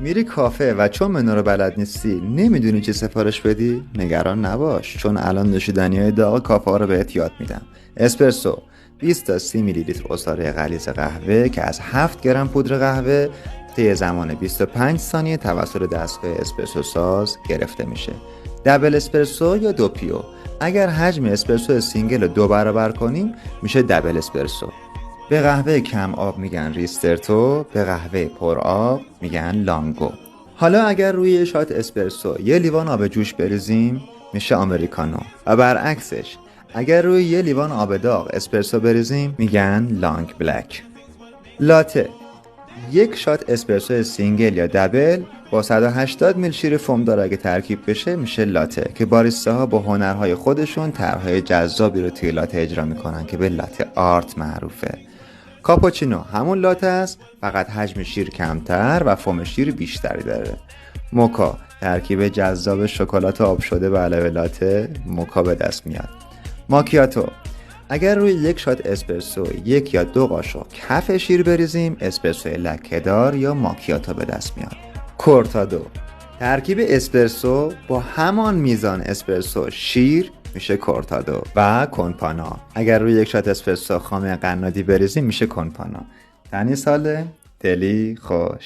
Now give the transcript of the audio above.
میری کافه و چون منو رو بلد نیستی نمیدونی چی سفارش بدی؟ نگران نباش، چون الان نوشیدنی‌های داغ کافه ها رو بهت یاد میدم. اسپرسو 20 تا 30 میلی لیتر عصاره غلیظ قهوه که از 7 گرم پودر قهوه طی زمان 25 ثانیه توسط دستگاه اسپرسو ساز گرفته میشه. دبل اسپرسو یا دوپیو. اگر حجم اسپرسو سینگل رو 2 برابر کنیم میشه دبل اسپرسو. به قهوه کم آب میگن ریسترتو، به قهوه پر آب میگن لانگو. حالا اگر روی یه شات اسپرسو یه لیوان آب جوش بریزیم میشه آمریکانو و برعکسش اگر روی یه لیوان آب داغ اسپرسو بریزیم میگن لانگ بلک. لاته یک شات اسپرسو سینگل یا دبل با 180 میل شیر فومدار اگه ترکیب بشه میشه لاته که باریستاها با هنرهای خودشون طرحهای جذابی رو توی لاته اجرا میکنن که به لاته آرت معروفه. کاپوچینو همون لاته است، فقط حجم شیر کمتر و فوم شیر بیشتری داره. موکا ترکیب جذاب شکلات آب شده به علاوه لاته، موکا به دست میاد. ماکیاتو اگر روی یک شات اسپرسو 1 یا 2 قاشق کف شیر بریزیم اسپرسو لکه‌دار یا ماکیاتو به دست میاد. کورتادو ترکیب اسپرسو با همان میزان اسپرسو شیر میشه کورتادو. و کنپانا اگر روی یک شات اسپرسو خامه قنادی بریزیم میشه کنپانا. تنی ساله دلی خوش.